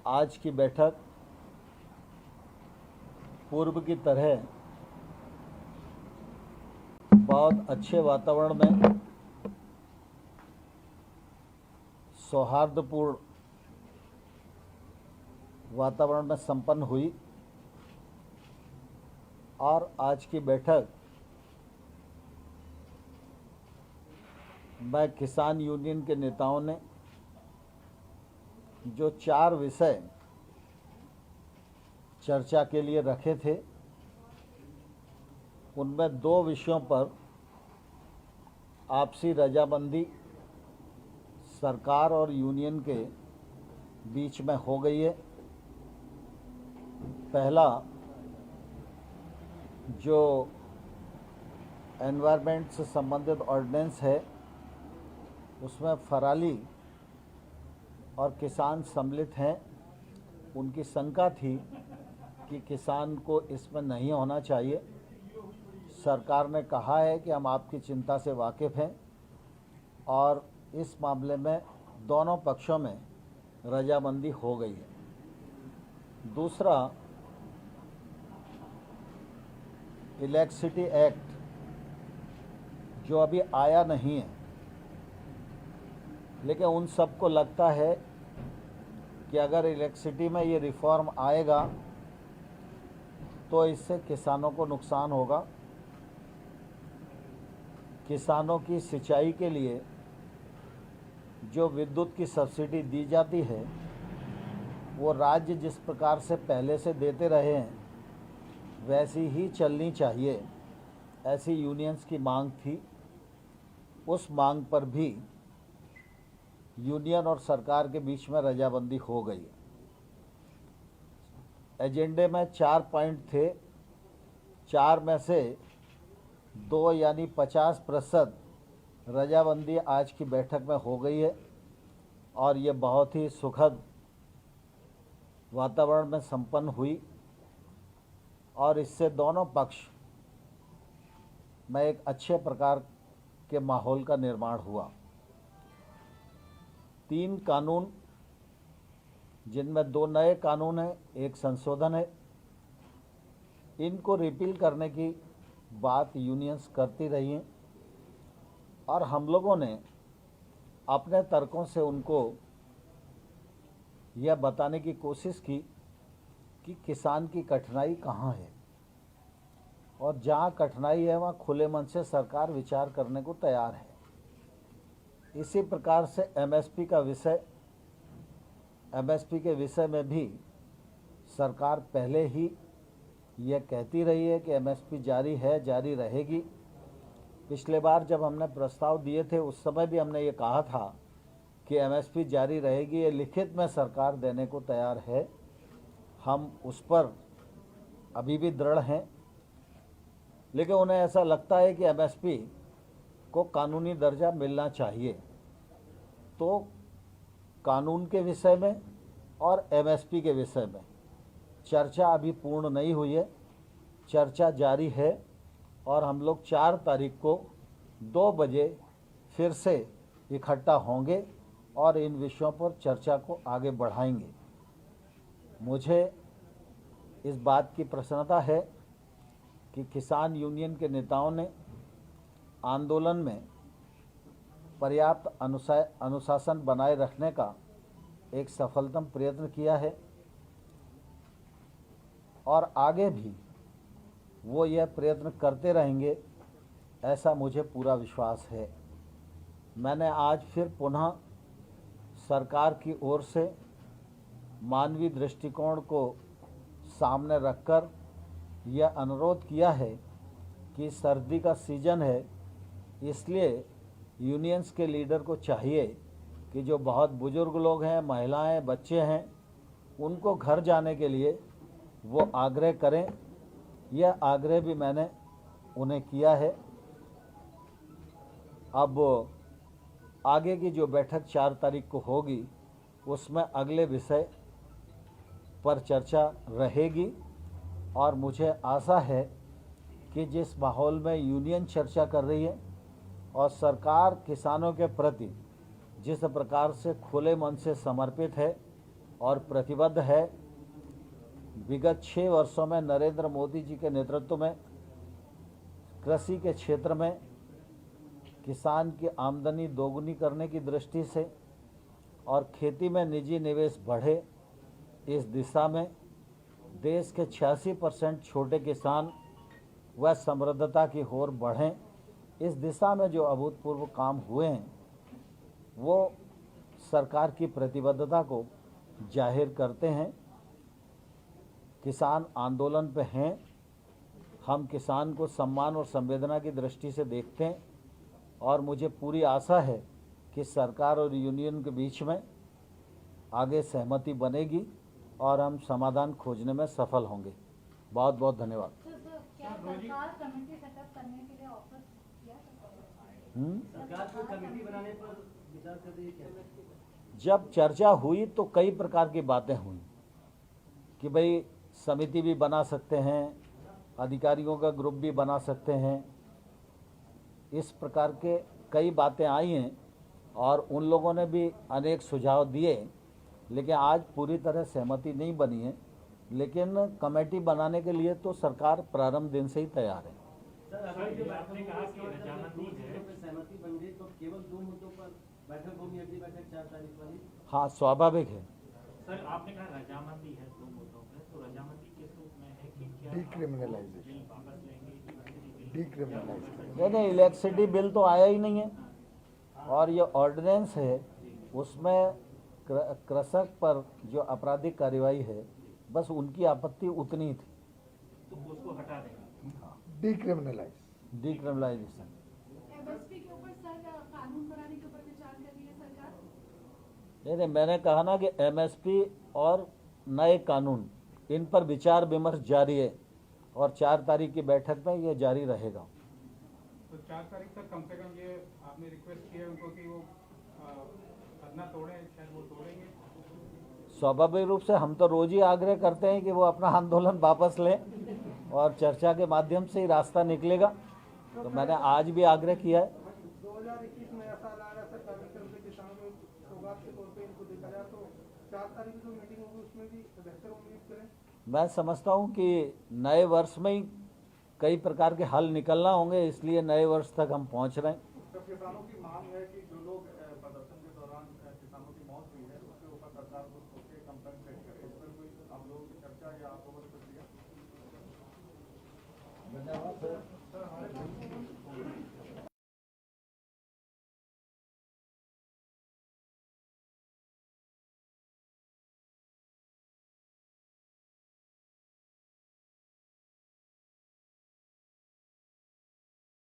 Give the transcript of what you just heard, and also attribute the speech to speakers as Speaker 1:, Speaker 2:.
Speaker 1: आज की बैठक पूर्व की तरह बहुत अच्छे वातावरण में सौहार्दपूर्ण वातावरण में संपन्न हुई और आज की बैठक में किसान यूनियन के नेताओं ने जो 4 विषय चर्चा के लिए रखे थे उनमें 2 विषयों पर आपसी रजामंदी सरकार और यूनियन के बीच में हो गई है। पहला जो एनवायरनमेंट से संबंधित ऑर्डिनेंस है उसमें फराली और किसान सम्मिलित हैं। उनकी शंका थी कि किसान को इसमें नहीं होना चाहिए। सरकार ने कहा है कि हम आपकी चिंता से वाकिफ़ हैं और इस मामले में दोनों पक्षों में रजामंदी हो गई है। दूसरा, इलेक्ट्रिसिटी एक्ट जो अभी आया नहीं है, लेकिन उन सबको लगता है कि अगर इलेक्ट्रिसिटी में ये रिफॉर्म आएगा तो इससे किसानों को नुकसान होगा। किसानों की सिंचाई के लिए जो विद्युत की सब्सिडी दी जाती है वो राज्य जिस प्रकार से पहले से देते रहे हैं वैसी ही चलनी चाहिए, ऐसी यूनियंस की मांग थी। उस मांग पर भी यूनियन और सरकार के बीच में रजामंदी हो गई। एजेंडे में 4 पॉइंट थे, 4 में से 2 यानी 50% रजामंदी आज की बैठक में हो गई है और ये बहुत ही सुखद वातावरण में संपन्न हुई और इससे दोनों पक्ष में एक अच्छे प्रकार के माहौल का निर्माण हुआ। 3 कानून, जिनमें 2 नए कानून हैं, 1 संशोधन है, इनको रिपील करने की बात यूनियंस करती रही हैं और हम लोगों ने अपने तर्कों से उनको यह बताने की कोशिश की कि किसान की कठिनाई कहाँ है और जहाँ कठिनाई है वहाँ खुले मन से सरकार विचार करने को तैयार है। इसी प्रकार से एमएसपी के विषय में भी सरकार पहले ही यह कहती रही है कि एमएसपी जारी है, जारी रहेगी। पिछले बार जब हमने प्रस्ताव दिए थे उस समय भी हमने ये कहा था कि एमएसपी जारी रहेगी, ये लिखित में सरकार देने को तैयार है। हम उस पर अभी भी दृढ़ हैं, लेकिन उन्हें ऐसा लगता है कि एमएसपी को कानूनी दर्जा मिलना चाहिए। तो कानून के विषय में और एमएसपी के विषय में चर्चा अभी पूर्ण नहीं हुई है, चर्चा जारी है और हम लोग 4 तारीख को 2 बजे फिर से इकट्ठा होंगे और इन विषयों पर चर्चा को आगे बढ़ाएंगे। मुझे इस बात की प्रसन्नता है कि किसान यूनियन के नेताओं ने आंदोलन में पर्याप्त अनुशासन बनाए रखने का एक सफलतम प्रयत्न किया है और आगे भी वो यह प्रयत्न करते रहेंगे, ऐसा मुझे पूरा विश्वास है। मैंने आज फिर पुनः सरकार की ओर से मानवीय दृष्टिकोण को सामने रखकर यह अनुरोध किया है कि सर्दी का सीज़न है, इसलिए यूनियंस के लीडर को चाहिए कि जो बहुत बुजुर्ग लोग हैं, महिलाएं, बच्चे हैं, उनको घर जाने के लिए वो आग्रह करें। यह आग्रह भी मैंने उन्हें किया है। अब आगे की जो बैठक 4 तारीख को होगी उसमें अगले विषय पर चर्चा रहेगी और मुझे आशा है कि जिस माहौल में यूनियन चर्चा कर रही है और सरकार किसानों के प्रति जिस प्रकार से खुले मन से समर्पित है और प्रतिबद्ध है। विगत 6 वर्षों में नरेंद्र मोदी जी के नेतृत्व में कृषि के क्षेत्र में किसान की आमदनी दोगुनी करने की दृष्टि से और खेती में निजी निवेश बढ़े, इस दिशा में देश के 86% छोटे किसान व समृद्धता की ओर बढ़ें, इस दिशा में जो अभूतपूर्व काम हुए हैं वो सरकार की प्रतिबद्धता को जाहिर करते हैं। किसान आंदोलन पे हैं, हम किसान को सम्मान और संवेदना की दृष्टि से देखते हैं और मुझे पूरी आशा है कि सरकार और यूनियन के बीच में आगे सहमति बनेगी और हम समाधान खोजने में सफल होंगे। बहुत बहुत धन्यवाद।
Speaker 2: क्या सरकार कमेटी सेटअप करने के लिए ऑफर किया?
Speaker 3: सरकार को कमेटी बनाने पर विचार कर रही है क्या?
Speaker 1: जब चर्चा हुई तो कई प्रकार की बातें हुई कि भाई समिति भी बना सकते हैं, अधिकारियों का ग्रुप भी बना सकते हैं, इस प्रकार के कई बातें आई हैं और उन लोगों ने भी अनेक सुझाव दिए, लेकिन आज पूरी तरह सहमति नहीं बनी है। लेकिन कमेटी बनाने के लिए तो सरकार प्रारंभ दिन से ही तैयार है।
Speaker 3: सर, अगर जो आपने कहा कि रजामंदी है, सहमति बन गई तो केवल 2 मुद्दों पर बैठक होगी, अगली बैठक 4 तारीख वाली?
Speaker 1: हाँ, स्वाभाविक है।
Speaker 4: सर, आपने कहा रजामंदी है 2 मुद्दों पे, तो रजामंदी किस रूप में है कि क्या
Speaker 5: डिक्रिमिनलाइजेशन,
Speaker 4: बिल वापस लेंगे?
Speaker 5: डिक्रिमिनलाइजेशन।
Speaker 1: नहीं, इलेक्ट्रिसिटी बिल तो आया ही नहीं है और ये ऑर्डिनेंस है, उसमें कृषक पर जो आपराधिक कार्रवाई है बस उनकी आपत्ति उतनी थी।
Speaker 4: तो उसको हटा देंगे।
Speaker 1: डिक्रिमिनलाइजेशन।
Speaker 2: एमएसपी के ऊपर सर कानून बनाने के ऊपर विचार कर रही है सरकार?
Speaker 1: नहीं, मैंने कहा ना कि एमएसपी और नए कानून, इन पर विचार विमर्श जारी है और 4 तारीख की बैठक में ये जारी रहेगा।
Speaker 6: तो 4 तारीख तक कम से कम ये आपने रिक्वेस्ट किया उनको कि वो धरना तोड़ें, शायद वो तोड़ेंगे?
Speaker 1: स्वाभाविक रूप से हम तो रोज ही आग्रह करते हैं कि वो अपना आंदोलन वापस लें और चर्चा के माध्यम से ही रास्ता निकलेगा। तो मैंने आज भी आग्रह किया है।
Speaker 6: 2021 में ऐसा आ रहा है सरकार की तरफ से किसानों को सौगात के तौर पे इनको देखा जाए तो 4 तारीख को जो मीटिंग होगी उसमें भी बेहतर उम्मीद करें।
Speaker 1: मैं समझता हूँ कि नए वर्ष में ही कई प्रकार के हल निकलना होंगे, इसलिए नए वर्ष तक हम पहुँच रहे हैं।
Speaker 6: तो किसानों की मांग है कि जो लोग प्रदर्शन के दौरान किसानों की मौत हुई है उसके ऊपर सरकार को उसके कंपनसेट करे, इस पर कोई आप लोगों की चर्चा या आप लोगों ने कुछ दिया?
Speaker 1: धन्यवाद।